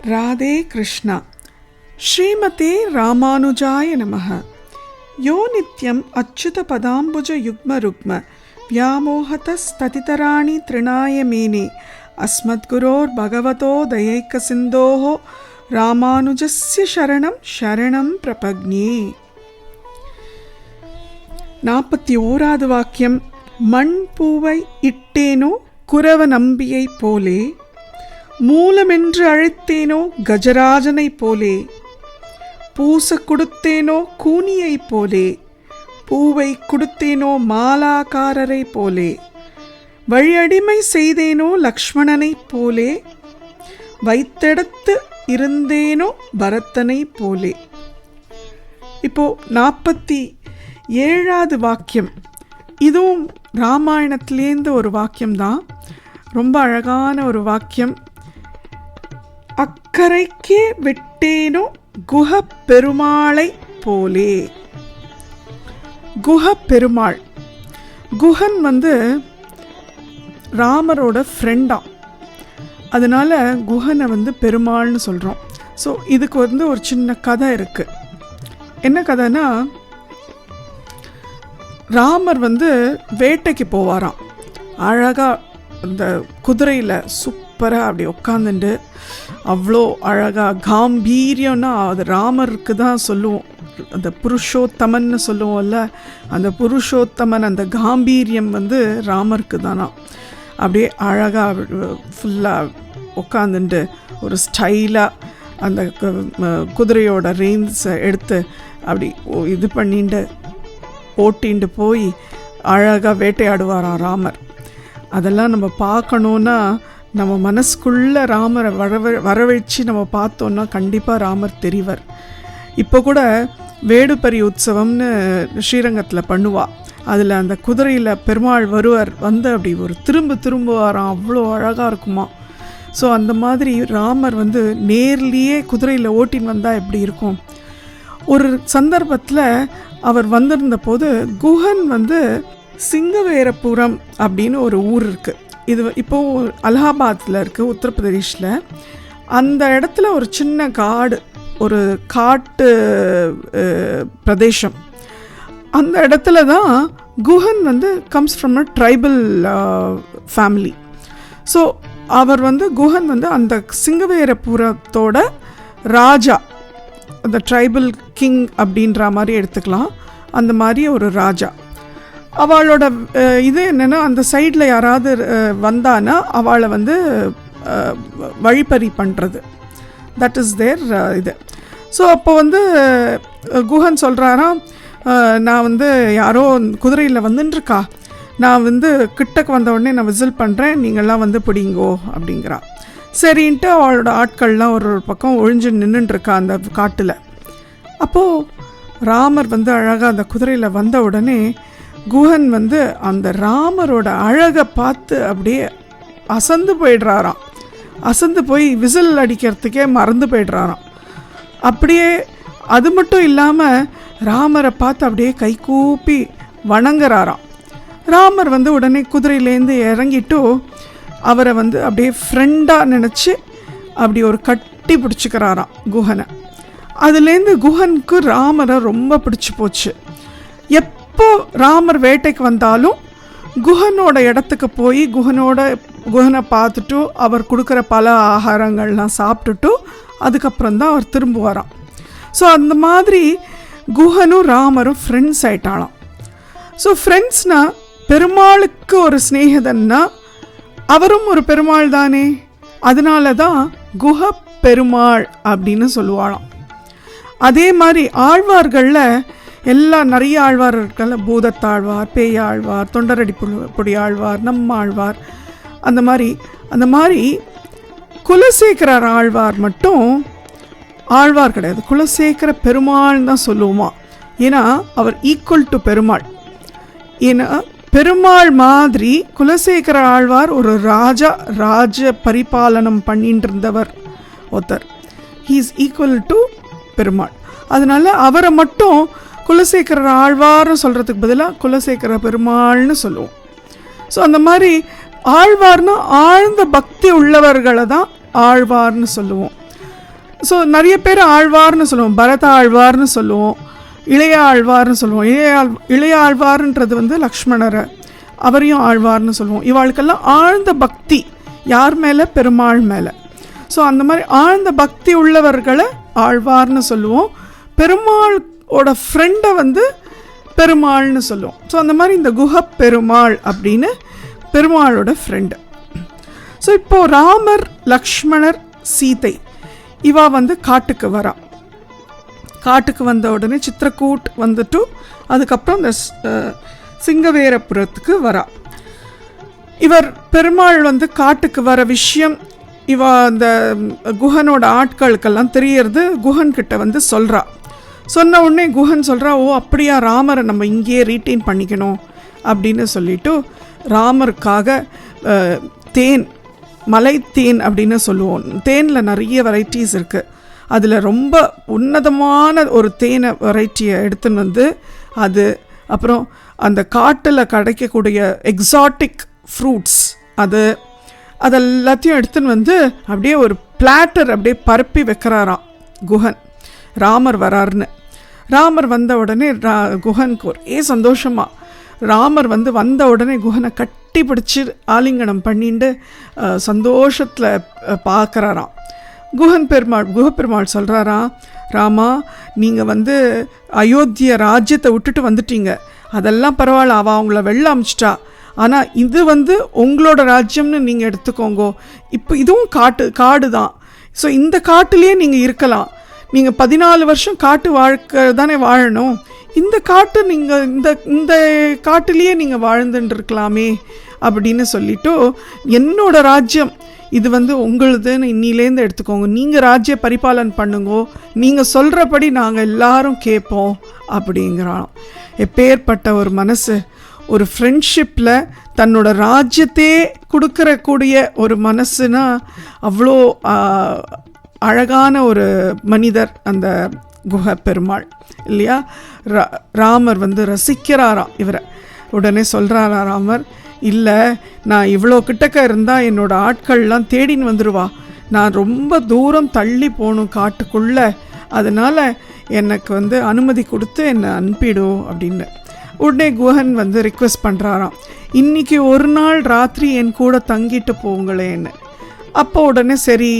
ராதே கிருஷ்ணா. ஸ்ரீமதே ராமானுஜாய நமஹ. யோ நித்யம் அச்சுத பதாம்புஜ யுக்ம ருக்ம வியாமோஹதஸ்ததிதராணி த்ரிணாய மேனே அஸ்மத்குரோர் பகவதோ தயைக்க சிந்தோஹோ ராமானுஜஸ்ய சரணம் சரணம் பிரபக்ஞே. 41வது வாக்கியம். மண் பூவை இட்டேனோ குரவ நம்பியை போலே, மூலமென்று அழைத்தேனோ கஜராஜனை போலே, பூச கொடுத்தேனோ கூனியை போலே, பூவை கொடுத்தேனோ மாலாக்காரரை போலே, வழியடிமை செய்தேனோ லக்ஷ்மணனை போலே, வைத்தெடுத்து இருந்தேனோ பரத்தனை போலே. இப்போ 47வது வாக்கியம். இதுவும் ராமாயணத்திலேருந்து ஒரு வாக்கியம்தான். ரொம்ப அழகான ஒரு வாக்கியம். அக்கரைக்கே விட்டேனோ குஹ பெருமாளை போலே. குஹ பெருமாள். குஹன் ராமரோட ஃப்ரெண்டாம். அதனால குஹனை பெருமாள்னு சொல்கிறோம். ஸோ இதுக்கு ஒரு சின்ன கதை இருக்குது. என்ன கதைன்னா, ராமர் வேட்டைக்கு போவாராம். அழகாக அந்த குதிரையில் சூப்பராக அப்படி உட்காந்துட்டு அவ்வளோ அழகாக காம்பீரியம்னா அது ராமருக்கு தான் சொல்லுவோம். அந்த புருஷோத்தமன்னு சொல்லுவோம்ல, அந்த புருஷோத்தமன் அந்த காம்பீரியம் ராமருக்கு தானா. அப்படியே அழகாக ஃபுல்லாக உட்காந்துட்டு ஒரு ஸ்டைலாக அந்த குதிரையோட ரெயின்ஸை எடுத்து அப்படி இது பண்ணிட்டு ஓட்டின்ட்டு போய் அழகாக வேட்டையாடுவாராம் ராமர். அதெல்லாம் நம்ம பார்க்கணுன்னா நம்ம மனசுக்குள்ளே ராமரை வரவழைச்சி நம்ம பார்த்தோன்னா கண்டிப்பாக ராமர் தெரிவர். இப்போ கூட வேடுபரி உற்சவம்னு ஸ்ரீரங்கத்தில் பண்ணுவாள். அதில் அந்த குதிரையில் பெருமாள் வருவார். அப்படி ஒரு திரும்புவாராம். அவ்வளோ அழகாக இருக்குமா. ஸோ அந்த மாதிரி ராமர் நேர்லேயே குதிரையில் ஓட்டின்னு வந்தால் எப்படி இருக்கும். ஒரு சந்தர்ப்பத்தில் அவர் வந்திருந்த போது குஹன் சிங்கவேரபுரம் அப்படின்னு ஒரு ஊர் இருக்குது. இது இப்போது அலகாபாத்தில் இருக்குது, உத்தரப்பிரதேஷில். அந்த இடத்துல ஒரு சின்ன ஒரு காட்டு பிரதேசம். அந்த இடத்துல தான் Guhan comes from a tribal family. So அவர் குஹன் அந்த சிங்கவேரபுரத்தோட ராஜா, அந்த ட்ரைபல் கிங் அப்படின்ற மாதிரி எடுத்துக்கலாம். அந்த மாதிரி ஒரு ராஜா. அவளோட இது என்னென்னா, அந்த சைடில் யாராவது வந்தானா அவளை வழிப்பறி பண்ணுறது. தட் இஸ் தேர் இது. ஸோ அப்போ குஹன் சொல்கிறாராம், நான் யாரோ குதிரையில் வந்துட்டுருக்கா, நான் கிட்டக்கு வந்த உடனே நான் விசில் பண்ணுறேன், நீங்கள்லாம் பிடிங்கோ அப்படிங்கிறான். சரின்ட்டு அவளோட ஆட்கள்லாம் ஒரு பக்கம் ஒழிஞ்சு நின்றுட்டுருக்கா அந்த காட்டில். அப்போது ராமர் அழகாக அந்த குதிரையில் வந்த உடனே குஹன் அந்த ராமரோட அழகை பார்த்து அப்படியே அசந்து போயிடுறாராம். அசந்து போய் விசில் அடிக்கிறதுக்கே மறந்து போயிடுறாராம். அப்படியே அது மட்டும் இல்லாமல் ராமரை பார்த்து அப்படியே கை கூப்பி வணங்குறாராம். ராமர் உடனே குதிரையிலேருந்து இறங்கிட்டு அவரை அப்படியே ஃப்ரெண்டாக நினச்சி அப்படி ஒரு கட்டி பிடிச்சிக்கிறாராம் குஹனை. அதுலேருந்து குஹனுக்கு ராமரை ரொம்ப பிடிச்சி போச்சு. எப்போ ராமர் வேட்டைக்கு வந்தாலும் குஹனோட இடத்துக்கு போய் குஹனை பார்த்துட்டு அவர் கொடுக்குற பல ஆகாரங்கள்லாம் சாப்பிட்டுட்டு அதுக்கப்புறம் தான் அவர் திரும்புவாராம். ஸோ அந்த மாதிரி குஹனும் ராமரும் ஃப்ரெண்ட்ஸ் ஆயிட்டாளாம். ஸோ ஃப்ரெண்ட்ஸ்னால் பெருமாளுக்கு ஒரு ஸ்நேகிதன்னா அவரும் ஒரு பெருமாள் தானே. அதனால தான் குஹ பெருமாள் அப்படின்னு சொல்லுவாளாம். அதே மாதிரி ஆழ்வார்களில் நிறைய ஆழ்வார் இருக்கல. பூதத்தாழ்வார், பேயாழ்வார், தொண்டரடி பொடி ஆழ்வார், நம்மாழ்வார், அந்த மாதிரி குலசேகரர் ஆழ்வார் மட்டும் ஆழ்வார் கிடையாது, குலசேகர பெருமாள் தான் சொல்லுவோமா. ஏன்னா அவர் ஈக்குவல் டு பெருமாள். ஏன்னா பெருமாள் மாதிரி குலசேகர ஆழ்வார் ஒரு ராஜ பரிபாலனம் பண்ணிட்டு இருந்தவர் ஒருத்தர். He is equal to Perumal. அதனால அவரை மட்டும் குலசேகர ஆழ்வார்னு சொல்கிறதுக்கு பதிலாக குலசேகர பெருமாள்னு சொல்லுவோம். ஸோ அந்த மாதிரி ஆழ்வார்னா ஆழ்ந்த பக்தி உள்ளவர்களை தான் ஆழ்வார்னு சொல்லுவோம். ஸோ நிறைய பேர் ஆழ்வார்னு சொல்லுவோம், பரத ஆழ்வார்னு சொல்லுவோம், இளைய ஆழ்வார்னு சொல்லுவோம். இளைய ஆழ்வார்ன்றது வந்து லக்ஷ்மணரை, அவரையும் ஆழ்வார்னு சொல்லுவோம். இவாளுக்கெல்லாம் ஆழ்ந்த பக்தி யார் மேலே? பெருமாள் மேலே. ஸோ அந்த மாதிரி ஆழ்ந்த பக்தி உள்ளவர்களை ஆழ்வார்னு சொல்லுவோம். பெருமாளோட ஃப்ரெண்டை வந்து பெருமாள்னு சொல்லுவோம். ஸோ அந்த மாதிரி இந்த குஹப் பெருமாள் அப்படின்னு பெருமாளோட ஃப்ரெண்டு. ஸோ இப்போது ராமர், லக்ஷ்மணர், சீதை இவா வந்து காட்டுக்கு வரா. காட்டுக்கு வந்த உடனே சித்திரக்கூட் வந்துட்டு அதுக்கப்புறம் இந்த சிங்கவேரபுரத்துக்கு வரா. இவர் பெருமாள் வந்து காட்டுக்கு வர விஷயம் இவ அந்த குஹனோட ஆட்களுக்கெல்லாம் தெரியறது. குஹன் கிட்ட வந்து சொல்கிறா. சொன்ன உடனே குஹன் சொல்கிறா, ஓ அப்படியா, ராமரை நம்ம இங்கேயே ரீட்டைன் பண்ணிக்கணும் அப்படின்னு சொல்லிட்டு ராமருக்காக தேன், மலை தேன் அப்படின்னு சொல்லுவோம். தேனில் நிறைய வெரைட்டிஸ் இருக்குது. அதில் ரொம்ப உன்னதமான ஒரு தேனை வெரைட்டியை எடுத்துன்னு வந்து அது, அப்புறம் அந்த காட்டில் கிடைக்கக்கூடிய எக்ஸாட்டிக் ஃப்ரூட்ஸ் அதெல்லாத்தையும் எடுத்துன்னு வந்து அப்படியே ஒரு பிளாட்டர் அப்படியே பரப்பி வைக்கிறாராம் குஹன், ராமர் வராருன்னு. ராமர் வந்த உடனே குஹனுக்கு ஒரே சந்தோஷமாக, ராமர் வந்து வந்த உடனே குஹனை கட்டி பிடிச்சி ஆலிங்கனம் பண்ணிட்டு சந்தோஷத்தில் பார்க்குறாராம். குஹப்பெருமாள் சொல்கிறாராம், ராமா நீங்கள் வந்து அயோத்திய ராஜ்யத்தை விட்டுட்டு வந்துட்டீங்க, அதெல்லாம் பரவாயில்ல, அவள் அவங்கள வெளில அமிச்சிட்டா, ஆனால் இது வந்து உங்களோட ராஜ்யம்னு நீங்கள் எடுத்துக்கோங்கோ. இப்போ இதுவும் காடு தான். ஸோ இந்த காட்டுலேயே நீங்கள் இருக்கலாம். நீங்கள் 14 வருஷம் காட்டு வாழ்க்கை தானே வாழணும். இந்த காட்டு நீங்கள் இந்த காட்டிலேயே நீங்கள் வாழ்ந்துட்டுருக்கலாமே அப்படின்னு சொல்லிட்டு, என்னோட ராஜ்யம் இது வந்து உங்களுதுன்னு இன்னிலேருந்து எடுத்துக்கோங்க, நீங்கள் ராஜ்ய பரிபாலன் பண்ணுங்கோ, நீங்கள் சொல்கிறபடி நாங்கள் எல்லாரும் கேட்போம் அப்படிங்கிறான். எப்பேற்பட்ட ஒரு மனசு! ஒரு ஃப்ரெண்ட்ஷிப்பில் தன்னோட ராஜ்யத்தையே கொடுக்கறக்கூடிய ஒரு மனசுனா அவ்வளோ அழகான ஒரு மனிதர் அந்த குஹப் பெருமாள் இல்லையா? ராமர் வந்து ரசிக்கிறாராம் இவரை. உடனே சொல்கிறாரா ராமர், இல்லை நான் இவ்வளோ கிட்டக்க இருந்தால் என்னோடய ஆட்கள்லாம் தேடின்னு வந்துடுவா, நான் ரொம்ப தூரம் தள்ளி போகணும் காட்டுக்குள்ளே, அதனால் எனக்கு வந்து அனுமதி கொடுத்து என்னை அனுப்பிடும் அப்படின்னு. உடனே குஹன் வந்து ரிக்வெஸ்ட் பண்ணுறாராம், இன்றைக்கி ஒரு நாள் ராத்திரி என் கூட தங்கிட்டு போங்களேன்னு. அப்போ உடனே சரி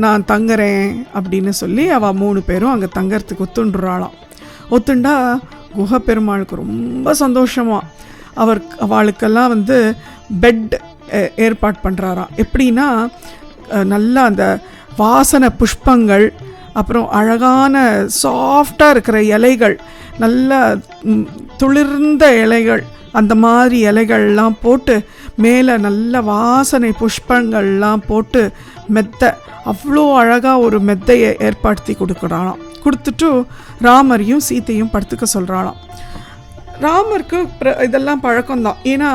நான் தங்குறேன் அப்படின்னு சொல்லி அவள் 3 பேரும் அங்கே தங்கறதுக்கு ஒத்துண்டுறாளாம். ஒத்துண்டா குஹப்பெருமாளுக்கு ரொம்ப சந்தோஷமாக அவளுக்கெல்லாம் வந்து பெட் ஏற்பாடு பண்ணுறாராம். எப்படின்னா நல்லா அந்த வாசனை புஷ்பங்கள், அப்புறம் அழகான சாஃப்டாக இருக்கிற இலைகள், நல்ல துளிர்ந்த இலைகள், அந்த மாதிரி இலைகள்லாம் போட்டு மேலே நல்ல வாசனை புஷ்பங்கள்லாம் போட்டு மெத்தை, அவ்வளோ அழகாக ஒரு மெத்தையை ஏற்படுத்தி கொடுக்குறாளாம். கொடுத்துட்டு ராமரையும் சீத்தையும் படுத்துக்க சொல்கிறாளாம். ராமருக்கு இதெல்லாம் பழக்கம்தான். ஏன்னா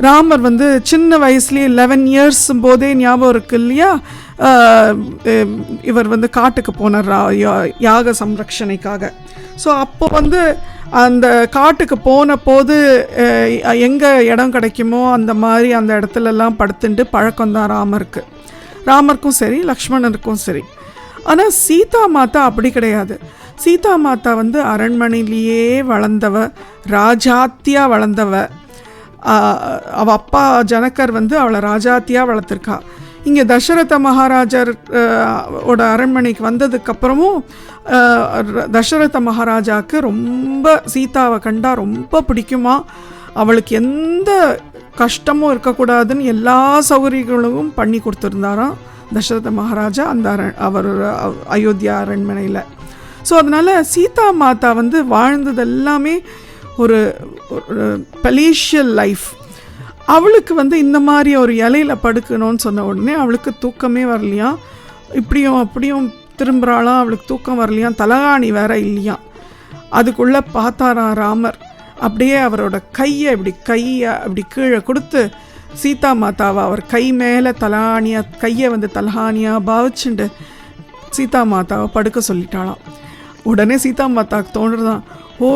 ராமர் வந்து சின்ன வயசுலேயே 11 இயர்ஸ் போதே ஞாபகம் இருக்கு இல்லையா, இவர் வந்து காட்டுக்கு போனார் யாக சம்ரக்ஷணைக்காக. ஸோ அப்போ வந்து அந்த காட்டுக்கு போன போது எங்கே இடம் கிடைக்குமோ அந்த மாதிரி அந்த இடத்துலலாம் படுத்துட்டு பழக்கம்தான் ராமருக்கும் சரி லக்ஷ்மணனுக்கும் சரி. ஆனால் சீதா மாதா அப்படி கிடையாது. சீதா மாதா வந்து அரண்மனையிலேயே வளர்ந்தவ, ராஜாத்தியாக வளர்ந்தவ. அவள் அப்பா ஜனகர் வந்து அவளை ராஜாத்தியாக வளர்த்துருக்கா. இங்கே தசரத மகாராஜர் ஓட அரண்மனைக்கு வந்ததுக்கப்புறமும் தசரத மகாராஜாவுக்கு ரொம்ப சீதாவை கண்டா ரொம்ப பிடிக்குமா. அவளுக்கு எந்த கஷ்டமும் இருக்கக்கூடாதுன்னு எல்லா சௌகரியங்களும் பண்ணி கொடுத்துருந்தாராம் தசரத மகாராஜா அந்த அவர் அயோத்தியா அரண்மனையில். ஸோ அதனால் சீதா மாதா வந்து வாழ்ந்தது எல்லாமே ஒரு பலீஷியல் லைஃப். அவளுக்கு வந்து இந்த மாதிரி ஒரு இலையில் படுக்கணும்னு சொன்ன உடனே அவளுக்கு தூக்கமே வரலையாம். இப்படியும் அப்படியும் திரும்புகிறாளாம், அவளுக்கு தூக்கம் வரலையாம், தலகாணி வேற இல்லையாம். அதுக்குள்ளே பார்த்தாராம் ராமர். அப்படியே அவரோட கையை அப்படி கீழே கொடுத்து சீதா மாதாவை அவர் கை மேலே கையை வந்து தலகாணியாக பாவிச்சுண்டு சீதா மாதாவை படுக்க சொல்லிட்டாளாம். உடனே சீதா மாதாவுக்கு தோணுறதான், ஓ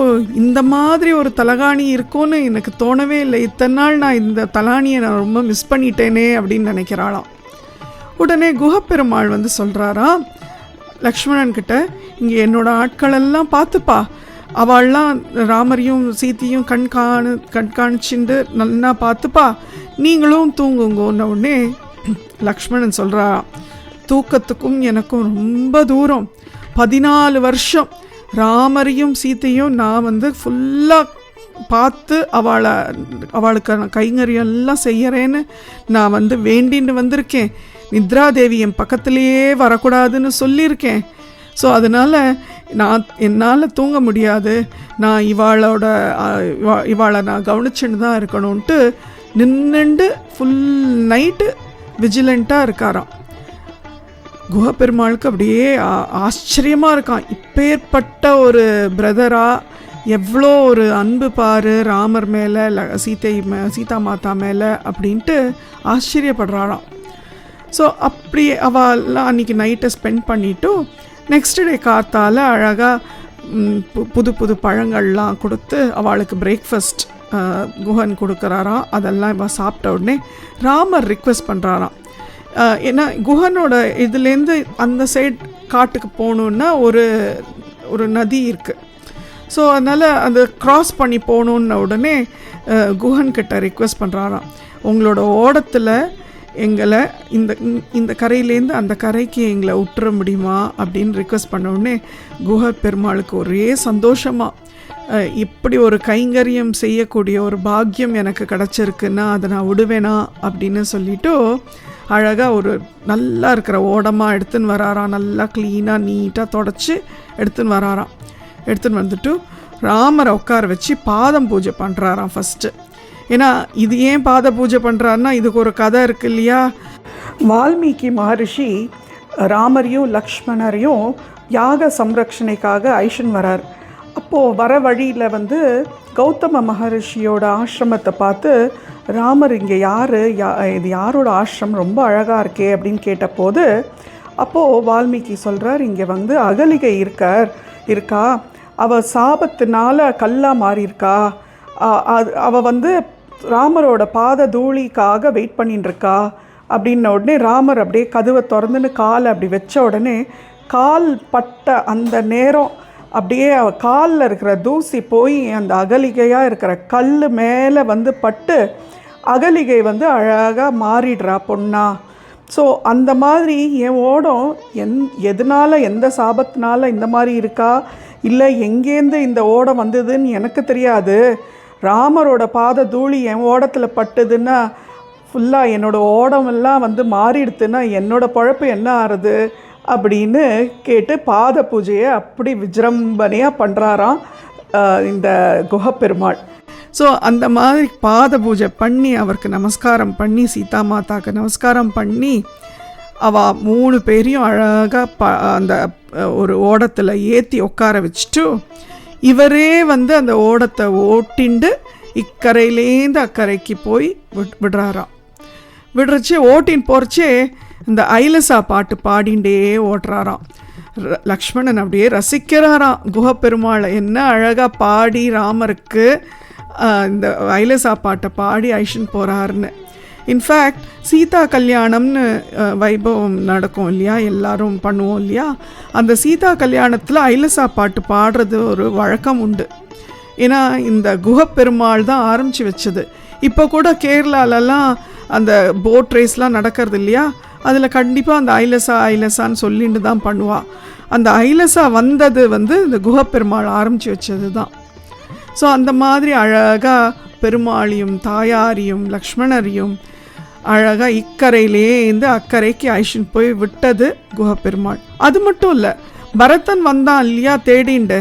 இந்த மாதிரி ஒரு தலகாணி இருக்கும்னு எனக்கு தோணவே இல்லை, இத்தனை நாள் நான் இந்த தலகாணியை நான் ரொம்ப மிஸ் பண்ணிட்டேனே அப்படின்னு நினைக்கிறாளாம். உடனே குஹப்பெருமாள் வந்து சொல்கிறாரா, லக்ஷ்மணன் கிட்ட, இங்கே என்னோட ஆட்களெல்லாம் பார்த்துப்பா, அவள்லாம் ராமரையும் சீத்தையும் கண்காணிச்சுட்டு நல்லா பார்த்துப்பா, நீங்களும் தூங்குங்கன்ன உடனே லக்ஷ்மணன் சொல்கிறாராம், தூக்கத்துக்கும் எனக்கும் ரொம்ப தூரம், 14 வருஷம் ராமரையும் சீத்தையும் நான் ஃபுல்லாக பார்த்து அவளுக்கு கைங்கரியெல்லாம் செய்யறேன்னு நான் வேண்டின்னு வந்திருக்கேன். நித்ராதேவி என் பக்கத்துலேயே வரக்கூடாதுன்னு சொல்லியிருக்கேன். ஸோ அதனால் என்னால் தூங்க முடியாது, நான் இவாளை நான் கவனிச்சுன்னு தான் இருக்கணும்ன்ட்டு நின்றுண்டு ஃபுல் நைட்டு விஜிலண்ட்டாக இருக்காராம். குஹப்பெருமாளுக்கு அப்படியே ஆச்சரியமாக இருக்கான். இப்பேற்பட்ட ஒரு எவ்வளோ ஒரு அன்பு பாரு ராமர் மேலே, சீதா மாதா மேலே அப்படின்ட்டு ஆச்சரியப்படுறாராம். ஸோ அப்படி அவெல்லாம் அன்றைக்கி நைட்டை ஸ்பெண்ட் பண்ணிவிட்டு நெக்ஸ்ட் டே காத்தால் அழகாக புது பழங்கள்லாம் கொடுத்து அவளுக்கு பிரேக்ஃபாஸ்ட் குஹன் கொடுக்குறாராம். அதெல்லாம் இவள் சாப்பிட்ட உடனே ராமர் ரிக்வெஸ்ட் பண்ணுறாராம். ஏன்னா குஹனோட இதுலேருந்து அந்த சைட் காட்டுக்கு போகணுன்னா ஒரு நதி இருக்குது. ஸோ அதனால் அந்த க்ராஸ் பண்ணி போகணுன்ன உடனே குஹன்கிட்ட ரிக்வெஸ்ட் பண்ணுறாராம், உங்களோட ஓடத்தில் எங்களை இந்த கரையிலேருந்து அந்த கரைக்கு எங்களை விட்டுற முடியுமா அப்படின்னு ரிக்வெஸ்ட் பண்ண உடனே குஹப்பெருமாளுக்கு ஒரே சந்தோஷமாக, இப்படி ஒரு கைங்கரியம் செய்யக்கூடிய ஒரு பாக்கியம் எனக்கு கிடச்சிருக்குன்னா அதை நான் விடுவேனா அப்படின்னு சொல்லிவிட்டு அழகாக ஒரு நல்லா இருக்கிற ஓடமாக எடுத்துன்னு வராராம். நல்லா க்ளீனாக நீட்டாக தொடச்சி எடுத்துன்னு வராராம். எடுத்துன்னு வந்துட்டு ராமரை உட்கார வச்சு பாதம் பூஜை பண்ணுறாராம் ஃபஸ்ட்டு. ஏன்னா இது ஏன் பாத பூஜை பண்ணுறாருன்னா இதுக்கு ஒரு கதை இருக்குது இல்லையா. வால்மீகி மகரிஷி ராமரையும் லக்ஷ்மணரையும் யாக சம்ரக்ஷணைக்காக ஐஷன் வரார். அப்போது வர வழியில் கௌதம மகரிஷியோட ஆசிரமத்தை பார்த்து ராமர், இங்கே இது யாரோட ஆசிரமம், ரொம்ப அழகாக இருக்கே அப்படின்னு கேட்டபோது அப்போது வால்மீகி சொல்கிறார், இங்கே அகலிகை இருக்கா, அவள் சாபத்தினால கல்லாக மாறியிருக்கா, அவள் ராமரோட பாத தூளிக்காக வெயிட் பண்ணிட்டுருக்கா அப்படின்ன உடனே ராமர் அப்படியே கதவை திறந்துன்னு காலை அப்படி வச்ச உடனே கால் பட்ட அந்த நேரம் அப்படியே காலில் இருக்கிற தூசி போய் அந்த அகலிகையாக இருக்கிற கல் மேலே பட்டு அகலிகை அழகாக மாறிடுறா பொண்ணா. ஸோ அந்த மாதிரி என் ஓடம் எதனால், எந்த சாபத்தினால இந்த மாதிரி இருக்கா, இல்லை எங்கேருந்து இந்த ஓடம் வந்ததுன்னு எனக்கு தெரியாது, ராமரோட பாத தூளி என் ஓடத்தில் பட்டுதுன்னா ஃபுல்லாக என்னோடய ஓடமெல்லாம் மாறிடுதுன்னா என்னோடய பழப்பு என்ன ஆறுது அப்படின்னு கேட்டு பாத பூஜையை அப்படி விஜೃಂಭணையாக பண்ணுறாராம் இந்த குஹப்பெருமாள். ஸோ அந்த மாதிரி பாத பூஜை பண்ணி அவருக்கு நமஸ்காரம் பண்ணி சீதா மாதாவுக்கு நமஸ்காரம் பண்ணி அவள் 3 பேரையும் அழகாக அந்த ஒரு ஓடத்தில் ஏற்றி உட்கார வச்சுட்டு இவரே அந்த ஓடத்தை ஓட்டிண்டு இக்கரையிலேருந்து அக்கறைக்கு போய் விடுறாராம். விடுறச்சே ஓட்டின்னு போகிறச்சே இந்த ஐலசா பாட்டு பாடிண்டே ஓட்டுறாராம். லக்ஷ்மணன் அப்படியே ரசிக்கிறாராம் குஹப்பெருமாளை, என்ன அழகாக பாடி ராமருக்கு இந்த ஐலசா பாட்டை பாடி ஐஷன் போகிறாருன்னு. இன்ஃபேக்ட் சீதா கல்யாணம்னு வைபவம் நடக்கும் இல்லையா, எல்லாரும் பண்ணுவோம் இல்லையா, அந்த சீதா கல்யாணத்தில் ஐலசா பாட்டு பாடுறது ஒரு வழக்கம் உண்டு. ஏன்னா இந்த குஹப்பெருமாள் தான் ஆரம்பித்து வச்சது. இப்போ கூட கேரளாலெல்லாம் அந்த போட் ரேஸ்லாம் நடக்கிறது இல்லையா, அதில் கண்டிப்பாக அந்த ஐலசான்னு சொல்லிட்டு தான் பண்ணுவாள். அந்த ஐலசா வந்தது இந்த குஹப்பெருமாள் ஆரம்பித்து வச்சது தான். ஸோ அந்த மாதிரி அழகாக பெருமாளையும் தாயாரையும் லக்ஷ்மணரையும் அழகாக இக்கரையிலேருந்து அக்கறைக்கு ஐஷன் போய் விட்டது குஹப்பெருமாள். அது மட்டும் இல்லை, பரதன் வந்தான் இல்லையா தேடிண்டு,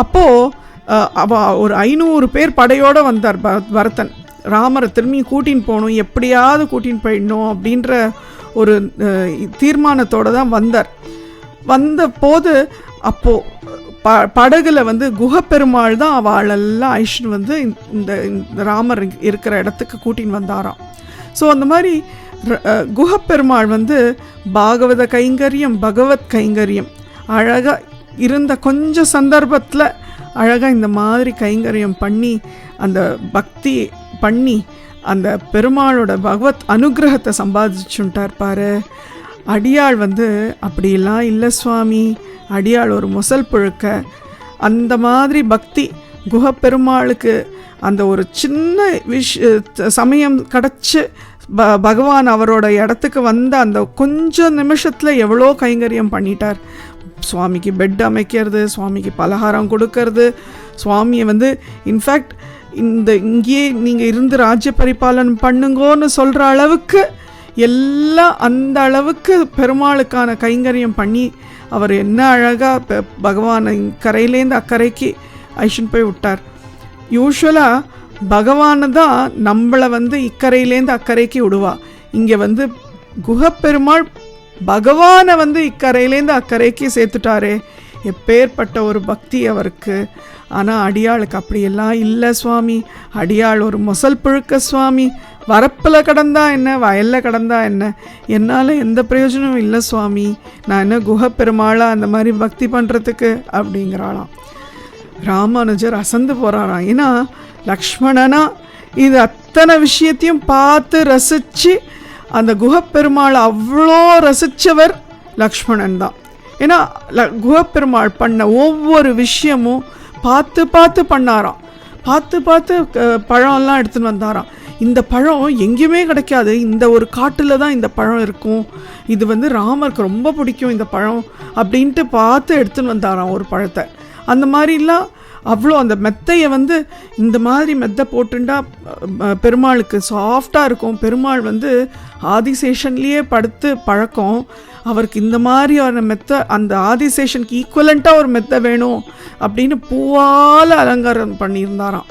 அப்போது ஒரு 500 பேர் படையோடு வந்தார் பரதன். ராமரை திரும்பி கூட்டின்னு போகணும், எப்படியாவது கூட்டின்னு போயிடணும் அப்படின்ற ஒரு தீர்மானத்தோடு தான் வந்தார். வந்த போது அப்போது படகுல குஹப்பெருமாள் தான் அவளெல்லாம் ஐஷன் இந்த ராமர் இருக்கிற இடத்துக்கு கூட்டின்னு வந்தாராம். ஸோ அந்த மாதிரி குஹப்பெருமாள் பாகவத கைங்கரியம், பகவத் கைங்கரியம் அழகாக இருந்த கொஞ்சம் சந்தர்ப்பத்தில் அழகாக இந்த மாதிரி கைங்கரியம் பண்ணி அந்த பக்தி பண்ணி அந்த பெருமாளோட பகவத் அனுகிரகத்தை சம்பாதிச்சுட்டார் பாரு. அடியாள் வந்து அப்படியெல்லாம் இல்லை சுவாமி, அடியாள் ஒரு முசல் புழுக்க, அந்த மாதிரி பக்தி குஹப்பெருமாளுக்கு அந்த ஒரு சின்ன சமயம் கிடச்சி பகவான் அவரோட இடத்துக்கு வந்த அந்த கொஞ்சம் நிமிஷத்தில் எவ்வளோ கைங்கரியம் பண்ணிட்டார். சுவாமிக்கு பெட் அமைக்கிறது, சுவாமிக்கு பலகாரம் கொடுக்கறது, சுவாமியை வந்து இன்ஃபேக்ட் இங்கேயே நீங்கள் இருந்து ராஜ்ய பரிபாலனம் பண்ணுங்கோன்னு சொல்கிற அளவுக்கு எல்லாம் அந்த அளவுக்கு பெருமாளுக்கான கைங்கரியம் பண்ணி அவர் என்ன அழகாக பகவானை கரையிலேருந்து அக்கறைக்கு ஐஷன் போய் விட்டார். யூஸ்வலாக பகவானை தான் நம்மளை வந்து இக்கரையிலேருந்து அக்கறைக்கு விடுவா. இங்கே வந்து குஹப்பெருமாள் பகவானை வந்து இக்கரையிலேருந்து அக்கறைக்கு சேர்த்துட்டாரே, எப்பேற்பட்ட ஒரு பக்தி அவருக்கு. ஆனால் அடியாளுக்கு அப்படியெல்லாம் இல்லை சுவாமி, அடியாள் ஒரு முசல் புழுக்க சுவாமி, வரப்பில் கடந்தா என்ன, வயலில் கடந்தா என்ன, என்னால் எந்த பிரயோஜனமும் இல்லை சுவாமி, நான் என்ன குஹப்பெருமாளாக அந்த மாதிரி பக்தி பண்ணுறதுக்கு அப்படிங்கிறாளாம். ராமானுஜர் அசந்து போகிறாராம். ஏன்னா லக்ஷ்மணனா இது அத்தனை விஷயத்தையும் பார்த்து ரசித்து அந்த குஹப்பெருமாள் அவ்வளோ ரசித்தவர் லக்ஷ்மணன் தான். ஏன்னா குஹப்பெருமாள் பண்ண ஒவ்வொரு விஷயமும் பார்த்து பார்த்து பண்ணாராம், பார்த்து பார்த்து பழம்லாம் எடுத்துன்னு வந்தாராம். இந்த பழம் எங்கேயுமே கிடைக்காது, இந்த ஒரு காட்டில் தான் இந்த பழம் இருக்கும், இது வந்து ராமருக்கு ரொம்ப பிடிக்கும் இந்த பழம் அப்படின்ட்டு பார்த்து எடுத்துன்னு வந்தாராம் ஒரு பழத்தை. அந்த மாதிரிலாம் அவ்வளோ அந்த மெத்தையை வந்து இந்த மாதிரி மெத்தை போட்டுண்டா பெருமாளுக்கு சாஃப்டாக இருக்கும். பெருமாள் வந்து ஆதிசேஷன்லேயே படுத்து பழக்கம், அவருக்கு இந்த மாதிரியான மெத்தை, அந்த ஆதிசேஷனுக்கு ஈக்குவலண்ட்டாக ஒரு மெத்தை வேணும் அப்படின்னு பூவால் அலங்காரம் பண்ணியிருந்தாராம்.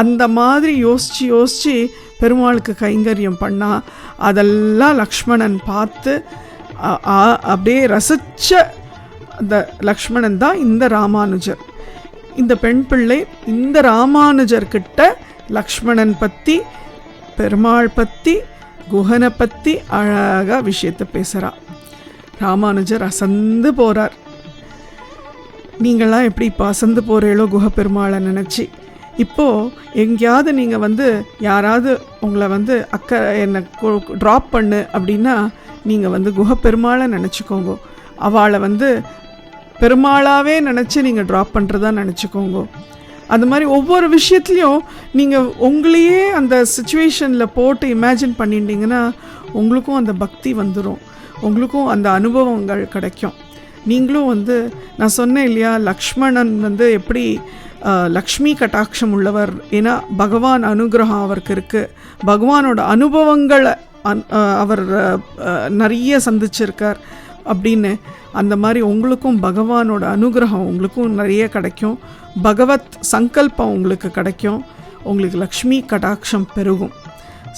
அந்த மாதிரி யோசித்து யோசித்து பெருமாளுக்கு கைங்கரியம் பண்ணால் அதெல்லாம் லக்ஷ்மணன் பார்த்து அப்படியே ரசித்த அந்த லக்ஷ்மணன் தான் இந்த ராமானுஜர். இந்த பெண் பிள்ளை இந்த ராமானுஜர்கிட்ட லக்ஷ்மணன் பற்றி, பெருமாள் பற்றி, குஹனை பற்றி அழகாக விஷயத்தை பேசுகிறா. ராமானுஜர் அசந்து போகிறார். நீங்களாம் எப்படி இப்போ அசந்து போகிறீங்களோ குஹப்பெருமாளை நினச்சி. இப்போது எங்கேயாவது நீங்கள் வந்து யாராவது உங்களை வந்து என்னை ட்ராப் பண்ணு அப்படின்னா நீங்கள் வந்து குஹப்பெருமாளை நினச்சிக்கோங்க. அவளை வந்து பெருமாளாகவே நினச்சி நீங்கள் ட்ராப் பண்ணுறதா நினச்சிக்கோங்க. அந்த மாதிரி ஒவ்வொரு விஷயத்துலையும் நீங்கள் உங்களையே அந்த சிச்சுவேஷனில் போட்டு இமேஜின் பண்ணிட்டீங்கன்னா உங்களுக்கும் அந்த பக்தி வந்துடும், உங்களுக்கும் அந்த அனுபவங்கள் கிடைக்கும். நீங்களும் வந்து நான் சொன்னேன் இல்லையா, லக்ஷ்மணன் வந்து எப்படி லக்ஷ்மி கட்டாட்சம் உள்ளவர், ஏன்னா பகவான் அனுகிரகம் அவருக்கு இருக்குது, பகவானோட அனுபவங்களை அவர் நிறைய சந்திச்சிருக்கார் அப்படின்னு. அந்த மாதிரி உங்களுக்கும் பகவானோட அனுகிரகம் உங்களுக்கும் நிறைய கிடைக்கும், பகவத் சங்கல்பம் உங்களுக்கு கிடைக்கும், உங்களுக்கு லக்ஷ்மி கடாட்சம் பெருகும்.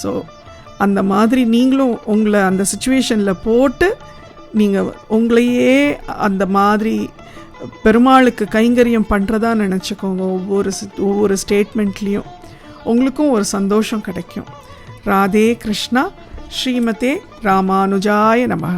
ஸோ அந்த மாதிரி நீங்களும் உங்களை அந்த சிச்சுவேஷனில் போட்டு நீங்கள் உங்களையே அந்த மாதிரி பெருமாளுக்கு கைங்கரியம் பண்ணுறதா நினச்சிக்கோங்க. ஒவ்வொரு ஸ்டேட்மெண்ட்லேயும் உங்களுக்கும் ஒரு சந்தோஷம் கிடைக்கும். ராதே கிருஷ்ணா. ஸ்ரீமதே ராமானுஜாய நமஹ.